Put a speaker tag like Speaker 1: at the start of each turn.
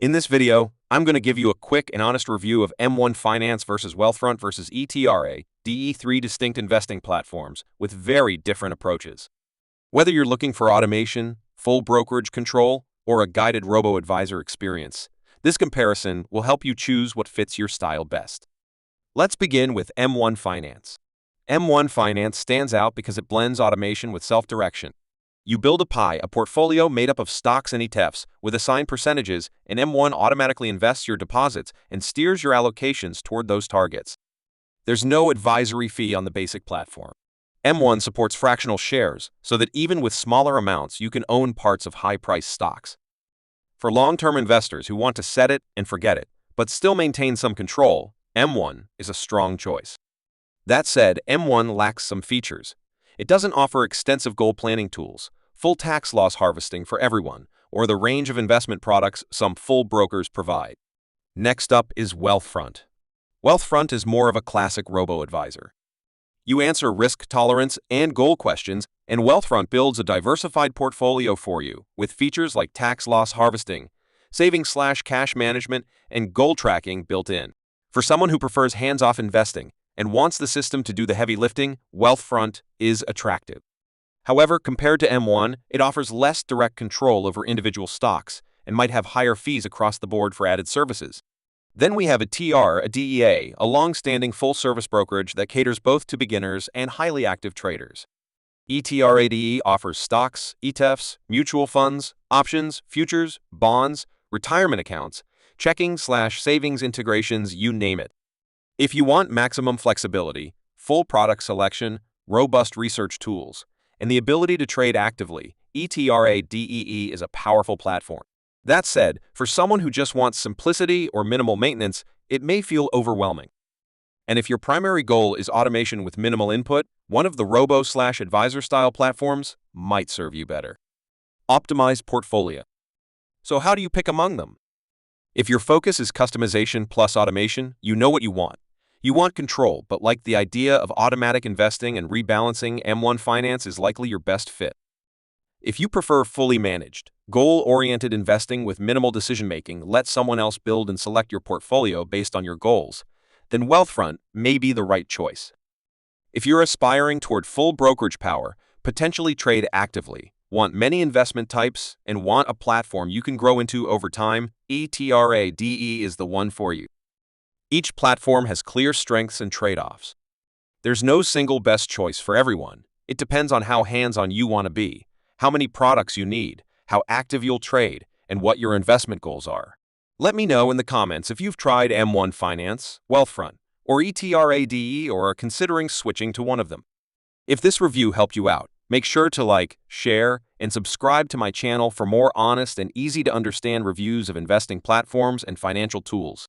Speaker 1: In this video, I'm going to give you a quick and honest review of M1 Finance versus Wealthfront versus ETRADE, three distinct investing platforms with very different approaches. Whether you're looking for automation, full brokerage control, or a guided robo-advisor experience, this comparison will help you choose what fits your style best. Let's begin with M1 Finance. M1 Finance stands out because it blends automation with self-direction. You build a portfolio made up of stocks and ETFs with assigned percentages, and M1 automatically invests your deposits and steers your allocations toward those targets. There's no advisory fee on the basic platform. M1 supports fractional shares, so that even with smaller amounts, you can own parts of high-priced stocks. For long-term investors who want to set it and forget it, but still maintain some control, M1 is a strong choice. That said, M1 lacks some features. It doesn't offer extensive goal planning tools, full tax loss harvesting for everyone, or the range of investment products some full brokers provide. Next up is Wealthfront. Wealthfront is more of a classic robo-advisor. You answer risk tolerance and goal questions, and Wealthfront builds a diversified portfolio for you with features like tax loss harvesting, savings/cash management, and goal tracking built in. For someone who prefers hands-off investing and wants the system to do the heavy lifting, Wealthfront is attractive. However, compared to M1, it offers less direct control over individual stocks and might have higher fees across the board for added services. Then we have ETRADE, a long-standing full-service brokerage that caters both to beginners and highly active traders. ETRADE offers stocks, ETFs, mutual funds, options, futures, bonds, retirement accounts, checking/savings integrations, you name it. If you want maximum flexibility, full product selection, robust research tools, and the ability to trade actively, ETRADE is a powerful platform. That said, for someone who just wants simplicity or minimal maintenance, it may feel overwhelming. And if your primary goal is automation with minimal input, one of the robo/advisor style platforms might serve you better. Optimized portfolio. So how do you pick among them? If your focus is customization plus automation, you know what you want. You want control, but like the idea of automatic investing and rebalancing, M1 Finance is likely your best fit. If you prefer fully managed, goal-oriented investing with minimal decision-making, let someone else build and select your portfolio based on your goals, then Wealthfront may be the right choice. If you're aspiring toward full brokerage power, potentially trade actively, want many investment types, and want a platform you can grow into over time, ETRADE is the one for you. Each platform has clear strengths and trade-offs. There's no single best choice for everyone. It depends on how hands-on you want to be, how many products you need, how active you'll trade, and what your investment goals are. Let me know in the comments if you've tried M1 Finance, Wealthfront, or ETRADE or are considering switching to one of them. If this review helped you out, make sure to like, share, and subscribe to my channel for more honest and easy-to-understand reviews of investing platforms and financial tools.